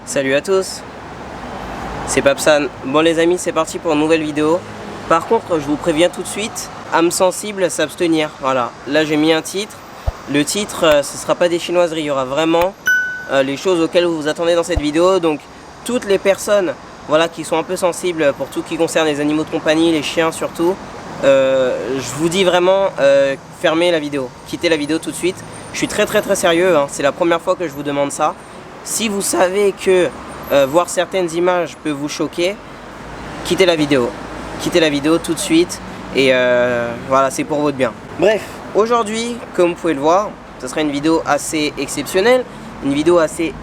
Salut à tous, c'est Papsan. Bon les amis, c'est parti pour une nouvelle vidéo. Par contre, je vous préviens tout de suite, âme sensible, s'abstenir. Voilà, là j'ai mis un titre. Le titre, ce sera pas des chinoiseries, il y aura vraiment les choses auxquelles vous vous attendez dans cette vidéo. Donc toutes les personnes voilà, qui sont un peu sensibles pour tout qui concerne les animaux de compagnie, les chiens surtout, je vous dis vraiment, fermez la vidéo, quittez la vidéo tout de suite. Je suis très sérieux, hein. C'est la première fois que je vous demande ça. Si vous savez que voir certaines images peut vous choquer, quittez la vidéo. Quittez la vidéo tout de suite et voilà, c'est pour votre bien. Bref, aujourd'hui, comme vous pouvez le voir, ce sera une vidéo assez exceptionnelle, une vidéo assez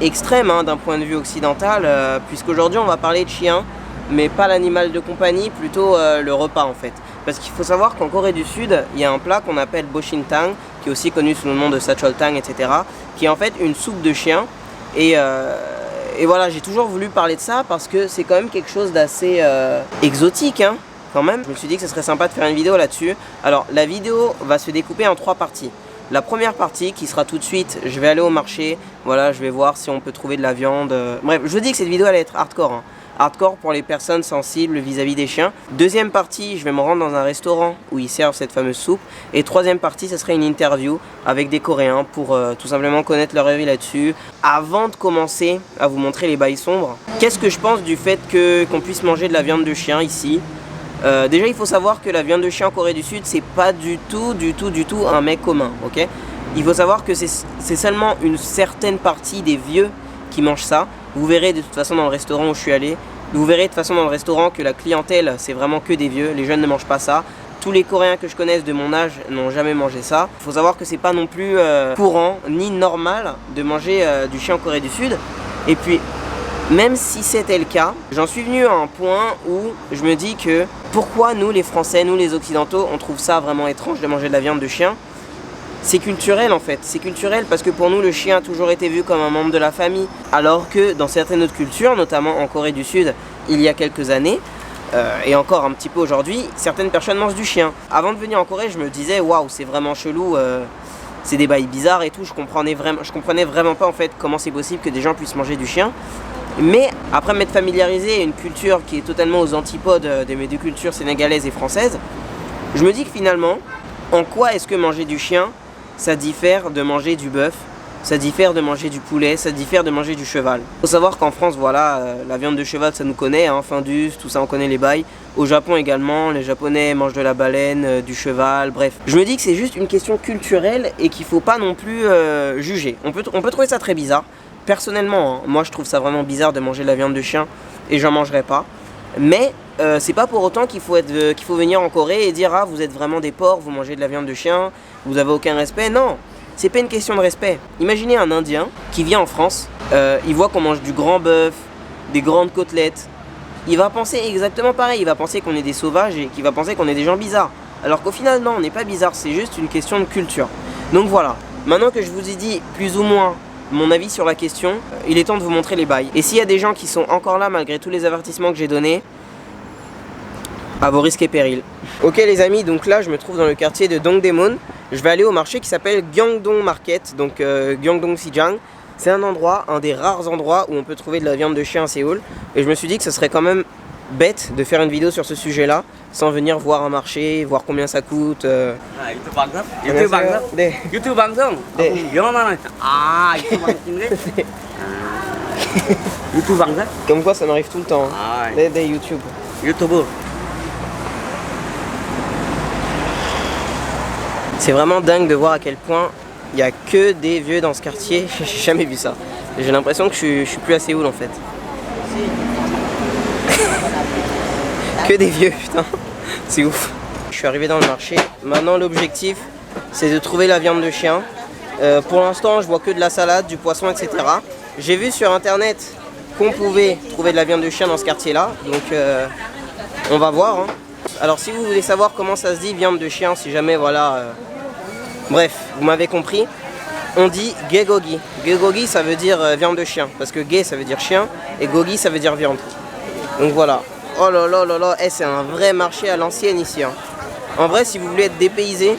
extrême hein, d'un point de vue occidental, puisqu'aujourd'hui on va parler de chien, mais pas l'animal de compagnie, plutôt le repas en fait. Parce qu'il faut savoir qu'en Corée du Sud, il y a un plat qu'on appelle Boshintang, qui est aussi connu sous le nom de Sacholtang, etc., qui est en fait une soupe de chien. Et voilà, j'ai toujours voulu parler de ça parce que c'est quand même quelque chose d'assez exotique, hein, quand même. Je me suis dit que ce serait sympa de faire une vidéo là-dessus. Alors, la vidéo va se découper en 3 parties. La première partie qui sera tout de suite, je vais aller au marché, voilà, je vais voir si on peut trouver de la viande. Bref, je vous dis que cette vidéo allait être hardcore, hein. Hardcore pour les personnes sensibles vis-à-vis des chiens. Deuxième partie, je vais me rendre dans un restaurant où ils servent cette fameuse soupe. Et troisième partie, ce serait une interview avec des Coréens pour tout simplement connaître leur avis là-dessus. Avant de commencer à vous montrer les bails sombres, qu'est-ce que je pense du fait qu'on puisse manger de la viande de chien ici? Déjà, il faut savoir que la viande de chien en Corée du Sud, c'est pas du tout un mets commun, ok? Il faut savoir que c'est seulement une certaine partie des vieux qui mangent ça. Vous verrez de toute façon dans le restaurant où je suis allé, vous verrez de toute façon dans le restaurant que la clientèle, c'est vraiment que des vieux. Les jeunes ne mangent pas ça. Tous les Coréens que je connaisse de mon âge n'ont jamais mangé ça. Il faut savoir que c'est pas non plus courant ni normal de manger du chien en Corée du Sud. Et puis, même si c'était le cas, j'en suis venu à un point où je me dis que pourquoi nous les Français, nous les Occidentaux, on trouve ça vraiment étrange de manger de la viande de chien. C'est culturel en fait, c'est culturel parce que pour nous le chien a toujours été vu comme un membre de la famille, alors que dans certaines autres cultures, notamment en Corée du Sud, il y a quelques années, et encore un petit peu aujourd'hui, certaines personnes mangent du chien. Avant de venir en Corée, je me disais waouh, c'est vraiment chelou, c'est des bails bizarres et tout, je comprenais vraiment pas en fait comment c'est possible que des gens puissent manger du chien. Mais après m'être familiarisé à une culture qui est totalement aux antipodes de mes deux cultures sénégalaises et françaises, je me dis que finalement, en quoi est-ce que manger du chien ça diffère de manger du bœuf, ça diffère de manger du poulet, ça diffère de manger du cheval. Faut savoir qu'en France, voilà, la viande de cheval, ça nous connaît, hein, Findus, tout ça, on connaît les bails. Au Japon également, les Japonais mangent de la baleine, du cheval, bref. Je me dis que c'est juste une question culturelle et qu'il faut pas non plus juger. On peut trouver ça très bizarre. Personnellement, hein, moi je trouve ça vraiment bizarre de manger de la viande de chien et j'en mangerai pas. Mais c'est pas pour autant qu'il faut venir en Corée et dire ah vous êtes vraiment des porcs, vous mangez de la viande de chien, vous avez aucun respect. Non, c'est pas une question de respect. Imaginez un Indien qui vient en France, il voit qu'on mange du grand bœuf, des grandes côtelettes. Il va penser exactement pareil, il va penser qu'on est des sauvages et qu'il va penser qu'on est des gens bizarres. Alors qu'au final non, on n'est pas bizarre, c'est juste une question de culture. Donc voilà, maintenant que je vous ai dit plus ou moins mon avis sur la question, il est temps de vous montrer les bails. Et s'il y a des gens qui sont encore là malgré tous les avertissements que j'ai donnés, à vos risques et périls. Ok les amis, donc là je me trouve dans le quartier de Dongdaemun. Je vais aller au marché qui s'appelle Gyeongdong Market, donc Gyeongdong-sijang. C'est un des rares endroits où on peut trouver de la viande de chien à Séoul. Et je me suis dit que ce serait quand même bête de faire une vidéo sur ce sujet-là, sans venir voir un marché, voir combien ça coûte. 유튜브 방송? 유튜브 방송? 네. 유튜브 방송? 네. 영어만 하니까 유튜브 방송인데? 유튜브 방송? Comme quoi ça m'arrive tout le temps. 아, Des YouTube. 유튜브. C'est vraiment dingue de voir à quel point il n'y a que des vieux dans ce quartier. J'ai jamais vu ça. J'ai l'impression que je suis plus à Séoul en fait. Que des vieux, putain. C'est ouf. Je suis arrivé dans le marché. Maintenant l'objectif c'est de trouver la viande de chien. Pour l'instant je vois que de la salade, du poisson, etc. J'ai vu sur internet qu'on pouvait trouver de la viande de chien dans ce quartier là. Donc on va voir. Hein. Alors si vous voulez savoir comment ça se dit viande de chien, si jamais voilà... Bref, vous m'avez compris. On dit gegogi. Gegogi ça veut dire viande de chien. Parce que ge ça veut dire chien et gogi ça veut dire viande. Donc voilà. Oh là là là là, c'est un vrai marché à l'ancienne ici. Hein. En vrai si vous voulez être dépaysé,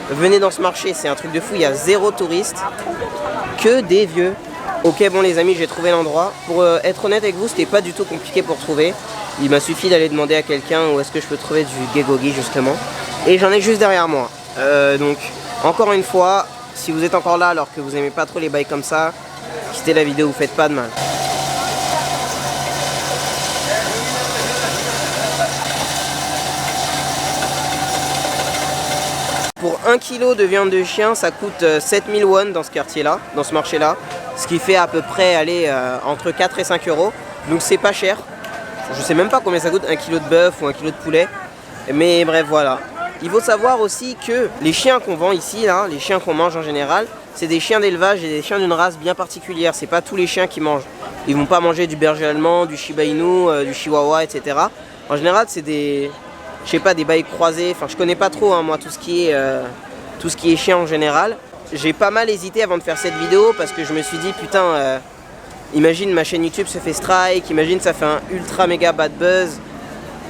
venez dans ce marché, c'est un truc de fou, il y a 0 touriste, que des vieux. Ok bon les amis, j'ai trouvé l'endroit. Pour être honnête avec vous, c'était pas du tout compliqué pour trouver. Il m'a suffi d'aller demander à quelqu'un où est-ce que je peux trouver du gegogi justement. Et j'en ai juste derrière moi. Donc encore une fois, si vous êtes encore là alors que vous aimez pas trop les bails comme ça, quittez la vidéo, vous faites pas de mal. Pour 1 kg de viande de chien, ça coûte 7000 won dans ce quartier-là, dans ce marché-là. Ce qui fait à peu près aller entre 4 et 5 euros. Donc c'est pas cher. Je sais même pas combien ça coûte 1 kg de bœuf ou 1 kg de poulet. Mais bref, voilà. Il faut savoir aussi que les chiens qu'on vend ici, là, les chiens qu'on mange en général, c'est des chiens d'élevage et des chiens d'une race bien particulière. C'est pas tous les chiens qui mangent. Ils vont pas manger du berger allemand, du Shiba Inu, du Chihuahua, etc. En général, c'est des... je sais pas, des bails croisés, enfin je connais pas trop hein, moi tout ce qui est chien en général. J'ai pas mal hésité avant de faire cette vidéo parce que je me suis dit putain, imagine ma chaîne YouTube se fait strike, imagine ça fait un ultra méga bad buzz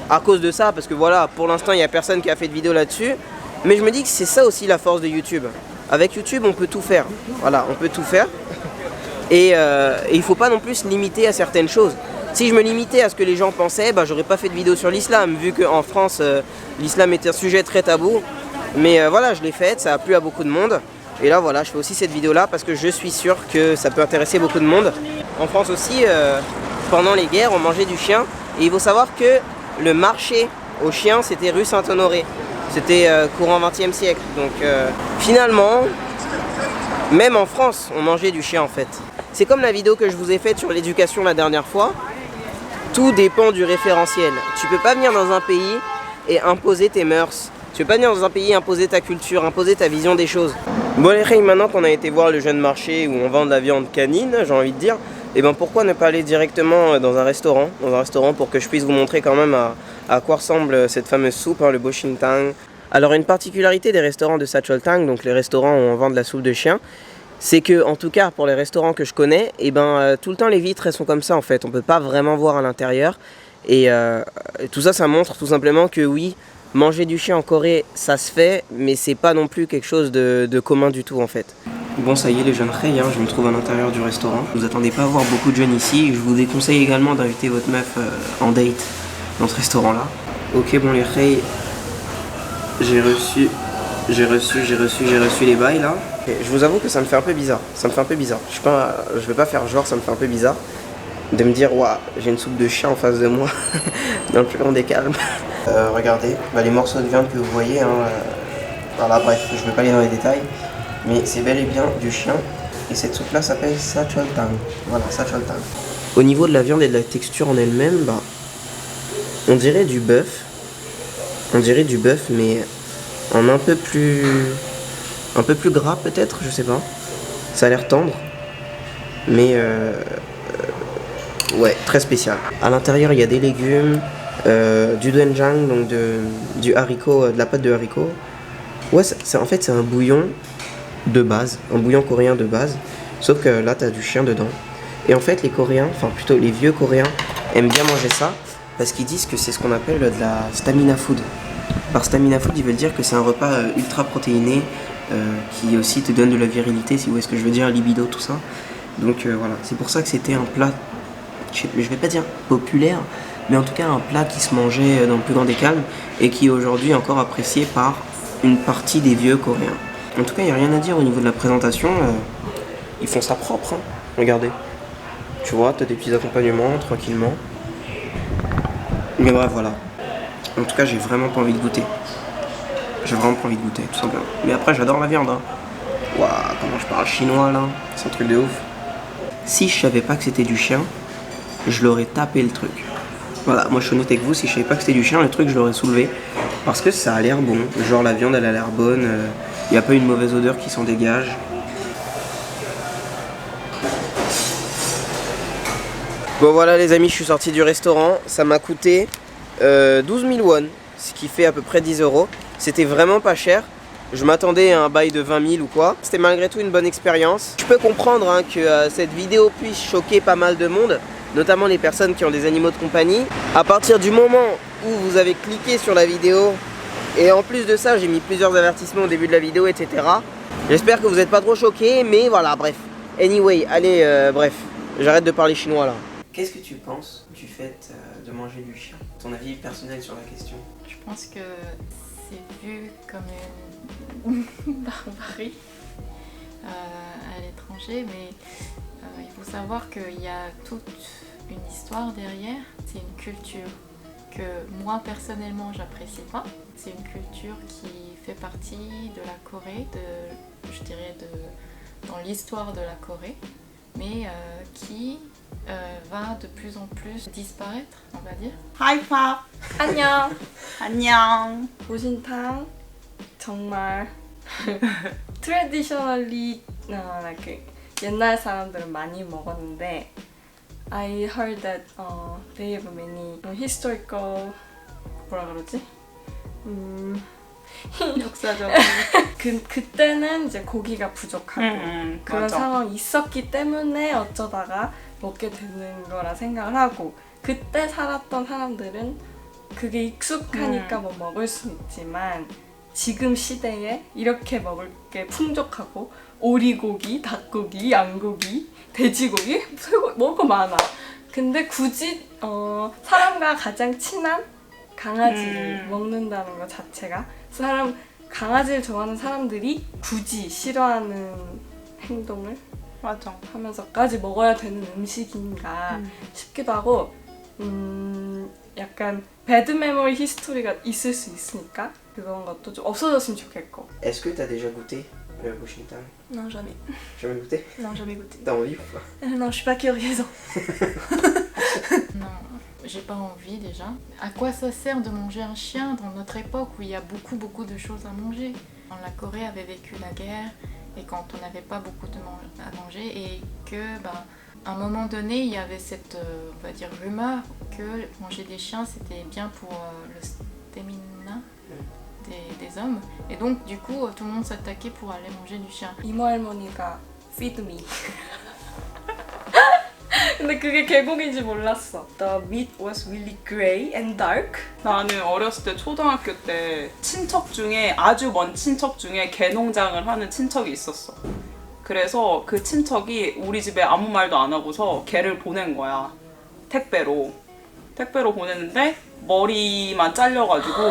à cause de ça, parce que voilà, pour l'instant il y a personne qui a fait de vidéo là-dessus. Mais je me dis que c'est ça aussi la force de YouTube. Avec YouTube on peut tout faire, voilà, on peut tout faire. Et il faut pas non plus se limiter à certaines choses. Si je me limitais à ce que les gens pensaient, bah, j'aurais pas fait de vidéo sur l'islam, vu qu'en France, l'islam était un sujet très tabou. Mais voilà, je l'ai faite, ça a plu à beaucoup de monde. Et là, voilà, je fais aussi cette vidéo-là parce que je suis sûr que ça peut intéresser beaucoup de monde. En France aussi, pendant les guerres, on mangeait du chien. Et il faut savoir que le marché aux chiens, c'était rue Saint-Honoré. C'était courant 20e siècle. Donc finalement, même en France, on mangeait du chien en fait. C'est comme la vidéo que je vous ai faite sur l'éducation la dernière fois. Tout dépend du référentiel. Tu peux pas venir dans un pays et imposer tes mœurs. Tu peux pas venir dans un pays et imposer ta culture, imposer ta vision des choses. Bon les filles, maintenant qu'on a été voir le jeune marché où on vend de la viande canine, j'ai envie de dire, et ben pourquoi ne pas aller directement dans un restaurant pour que je puisse vous montrer quand même à quoi ressemble cette fameuse soupe, hein, le Boshintang. Alors une particularité des restaurants de Sacholtang, donc les restaurants où on vend de la soupe de chien, c'est que, en tout cas, pour les restaurants que je connais, et ben, tout le temps les vitres elles sont comme ça en fait. On peut pas vraiment voir à l'intérieur. Et tout ça, ça montre tout simplement que oui, manger du chien en Corée, ça se fait, mais c'est pas non plus quelque chose de commun du tout en fait. Bon, ça y est les jeunes reilles, hein, je me trouve à l'intérieur du restaurant. Vous attendez pas à voir beaucoup de jeunes ici. Je vous déconseille également d'inviter votre meuf en date dans ce restaurant-là. Ok, bon les reilles, j'ai reçu les bails là. Et je vous avoue que ça me fait un peu bizarre. Je vais pas faire genre, ça me fait un peu bizarre de me dire, waouh, j'ai une soupe de chien en face de moi, dans le plus grand des calmes. Regardez, bah, les morceaux de viande que vous voyez, hein, voilà, bref, je vais pas aller dans les détails, mais c'est bel et bien du chien. Et cette soupe là s'appelle Sacholtang. Voilà, Sacholtang. Au niveau de la viande et de la texture en elle-même, bah, on dirait du bœuf. Mais en un peu plus gras peut-être, je sais pas. Ça a l'air tendre, mais ouais, très spécial. À l'intérieur, il y a des légumes, du doenjang, donc du haricot, de la pâte de haricot. Ouais, en fait, c'est un bouillon de base, un bouillon coréen de base, sauf que là, t'as du chien dedans. Et en fait, les Coréens, enfin plutôt les vieux Coréens, aiment bien manger ça parce qu'ils disent que c'est ce qu'on appelle de la stamina food. Par stamina food, ils veulent dire que c'est un repas ultra protéiné qui aussi te donne de la virilité, si vous voyez ce que je veux dire, libido, tout ça. Donc voilà, c'est pour ça que c'était un plat, je vais pas dire populaire, mais en tout cas un plat qui se mangeait dans le plus grand des calmes et qui est aujourd'hui encore apprécié par une partie des vieux Coréens. En tout cas, il n'y a rien à dire au niveau de la présentation, ils font ça propre, hein. Regardez. Tu vois, t'as des petits accompagnements, tranquillement. Mais bref, voilà. En tout cas, j'ai vraiment pas envie de goûter. J'ai vraiment pas envie de goûter, tout simplement. Mais après, j'adore la viande, hein. Waouh, comment je parle chinois, là. C'est un truc de ouf. Si je savais pas que c'était du chien, je l'aurais tapé le truc. Voilà, moi je suis honnête avec vous, si je savais pas que c'était du chien, le truc, je l'aurais soulevé. Parce que ça a l'air bon. Genre, la viande, elle a l'air bonne. Il n'y a pas une mauvaise odeur qui s'en dégage. Bon voilà les amis, je suis sorti du restaurant, ça m'a coûté 12 000 won, ce qui fait à peu près 10 euros. C'était vraiment pas cher, je m'attendais à un bail de 20 000 ou quoi. C'était malgré tout une bonne expérience. Je peux comprendre hein, que cette vidéo puisse choquer pas mal de monde, notamment les personnes qui ont des animaux de compagnie. À partir du moment où vous avez cliqué sur la vidéo, et en plus de ça j'ai mis plusieurs avertissements au début de la vidéo, etc. J'espère que vous n'êtes pas trop choqués, mais voilà, bref. Anyway, allez, bref, j'arrête de parler chinois là. Qu'est-ce que tu penses du fait de manger du chien? Ton avis personnel sur la question? Je pense que c'est vu comme une barbarie à l'étranger, mais il faut savoir qu'il y a toute une histoire derrière. C'est une culture que moi personnellement j'apprécie pas. C'est une culture qui fait partie de la Corée, je dirais dans l'histoire de la Corée, mais qui va de plus en plus disparaître, on va dire. 하이팝 안녕. 안녕. 보신탕 정말 트레디셔널리 like 옛날 사람들은 많이 먹었는데 I heard that they have many historical 뭐라 그러지? 역사적. 그때는 이제 고기가 부족하고 그런 맞아. 상황이 있었기 때문에 어쩌다가 먹게 되는 거라 생각을 하고 그때 살았던 사람들은 그게 익숙하니까 뭐 먹을 수 있지만 지금 시대에 이렇게 먹을 게 풍족하고 오리고기, 닭고기, 양고기, 돼지고기, 쇠고기 먹을 거 많아. 근데 굳이 사람과 가장 친한 강아지를 먹는다는 것 자체가 강아지를 좋아하는 사람들이 굳이 싫어하는 행동을 맞아. 하면서까지 먹어야 되는 음식인가 싶기도 하고 약간 배드 메모리 히스토리가 있을 수 있으니까 그런 것도 좀 없어졌으면 좋겠고. Est-ce que t'as déjà goûté le Washington? Non, jamais. Jamais goûté? Non, jamais goûté. T'as envie ou pas? Non, je suis pas curieuse. Non, j'ai pas envie déjà. À quoi ça sert de manger un chien dans notre époque où il y a beaucoup de choses à manger? Quand la Corée avait vécu la guerre et quand on n'avait pas beaucoup à manger et que, à un moment donné, il y avait cette, on va dire, rumeur que manger des chiens c'était bien pour le stamina des hommes. Et donc, du coup, tout le monde s'attaquait pour aller manger du chien. 이모 할머니가 feed me. 근데 그게 계곡인지 몰랐어. The meat was really grey and dark. 나는 어렸을 때 초등학교 때 친척 중에 아주 먼 친척 중에 개 농장을 하는 친척이 있었어. 그래서 그 친척이 우리 집에 아무 말도 안 하고서 개를 보낸 거야. 택배로 보냈는데 머리만 잘려가지고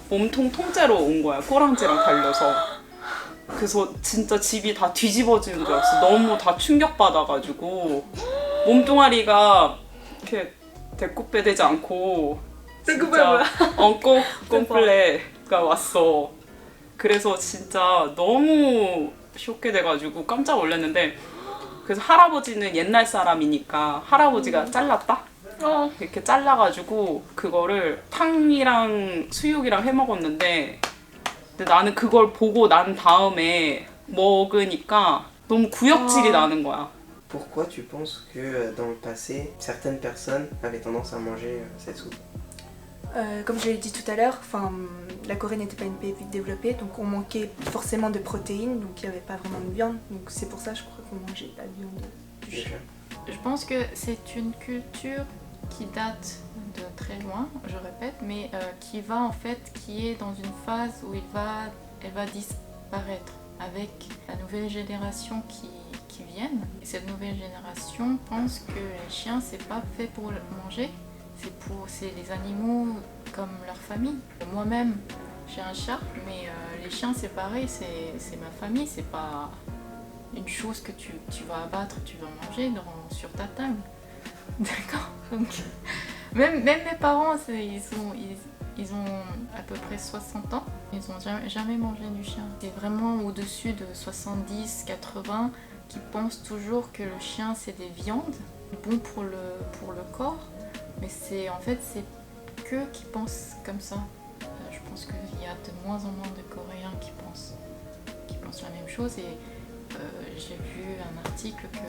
몸통 통째로 온 거야. 꼬랑지랑 달려서. 그래서 진짜 집이 다 뒤집어지는 줄 알았어. 너무 다 충격받아가지고 몸뚱아리가 이렇게 대꾸빼 되지 않고 진짜 엉꼬 꼼플레가 왔어. 그래서 진짜 너무 쇼크돼가지고 깜짝 놀랐는데 그래서 할아버지는 옛날 사람이니까 할아버지가 잘랐다? 이렇게 잘라가지고 그거를 탕이랑 수육이랑 해먹었는데 근데 나는 그걸 보고 난 다음에 먹으니까 너무 구역질이 나는 거야. Pourquoi tu penses que dans le passé, certaines personnes avaient tendance à manger cette soupe? Comme je l'ai dit tout à l'heure, la Corée n'était pas une pays développée, donc on manquait forcément de protéines, donc il n'y avait pas vraiment de viande, donc c'est pour ça je crois qu'on mangeait la viande du chien. Je pense que c'est une culture qui date de très loin, je répète, mais qui est dans une phase où elle va disparaître avec la nouvelle génération qui viennent. Et cette nouvelle génération pense que les chiens c'est pas fait pour manger, c'est les animaux comme leur famille. Moi-même j'ai un chat, mais les chiens c'est pareil, c'est ma famille, c'est pas une chose que tu vas abattre, tu vas manger sur ta table. D'accord. Donc, même mes parents, ils ont à peu près 60 ans, ils n'ont jamais mangé du chien. C'est vraiment au-dessus de 70, 80 qui pensent toujours que le chien c'est des viandes, bon pour le corps, mais c'est qu'eux qui pensent comme ça. Je pense qu'il y a de moins en moins de Coréens qui pensent la même chose et j'ai vu un article que à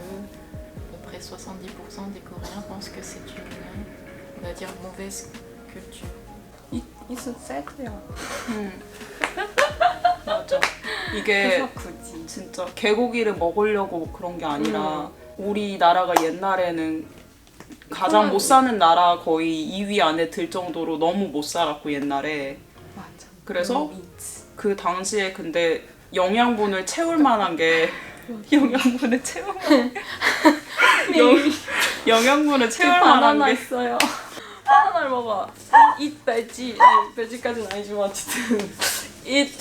peu près 70% des Coréens pensent que c'est une, on va dire, mauvaise culture. It's sad. 맞아. 이게 그래서 굳이. 진짜 개고기를 먹으려고 그런 게 아니라 우리나라가 옛날에는 가장 못 사는 나라 거의 2위 안에 들 정도로 너무 못 살았고 옛날에. 맞아. 그래서 그 당시에 근데 영양분을 채울 만한 게 영양분을 채울 영양분을 채울 만한 바나나 게 있어요. 바나나를 먹어. eat veggie. 아니, veggie까지는 아니지만 어쨌든 eat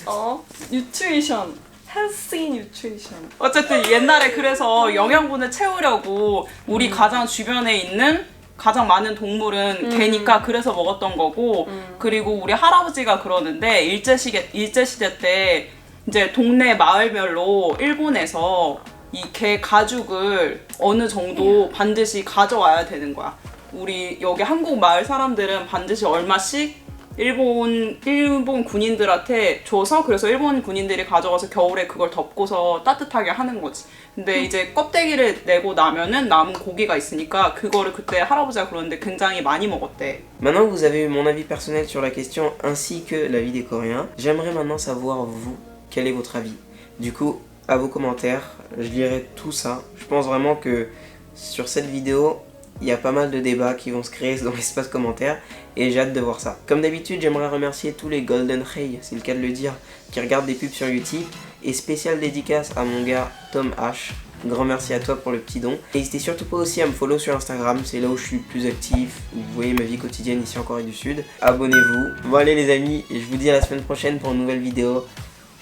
nutrition. healthy nutrition. 어쨌든 옛날에 그래서 영양분을 채우려고 우리 가장 주변에 있는 가장 많은 동물은 개니까 그래서 먹었던 거고 그리고 우리 할아버지가 그러는데 일제시대 때 이제 동네 마을별로 일본에서 이 개 가죽을 어느 정도 반드시 가져와야 되는 거야. 우리 여기 한국 마을 사람들은 반드시 얼마씩 일본 군인들한테 줘서 그래서 일본 군인들이 가져가서 겨울에 그걸 덮고서 따뜻하게 하는 거지. 근데 이제 껍데기를 내고 나면은 남은 고기가 있으니까 그거를 그때 할아버지가 그러는데 굉장히 많이 먹었대. Maintenant que vous avez eu mon avis personnel sur la question ainsi que l'avis des Coréens, j'aimerais maintenant savoir vous, quel est votre avis. Du coup, à vos commentaires, je lirai tout ça. Je pense vraiment que sur cette vidéo, il y a pas mal de débats qui vont se créer dans l'espace commentaire et j'ai hâte de voir ça. Comme d'habitude, j'aimerais remercier tous les Golden Hay, c'est le cas de le dire, qui regardent des pubs sur YouTube et spéciale dédicace à mon gars Tom H. Grand merci à toi pour le petit don. N'hésitez surtout pas aussi à me follow sur Instagram, c'est là où je suis le plus actif, où vous voyez ma vie quotidienne ici en Corée du Sud. Abonnez-vous. Bon allez les amis, et je vous dis à la semaine prochaine pour une nouvelle vidéo.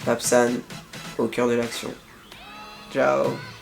Papsan, au cœur de l'action. Ciao.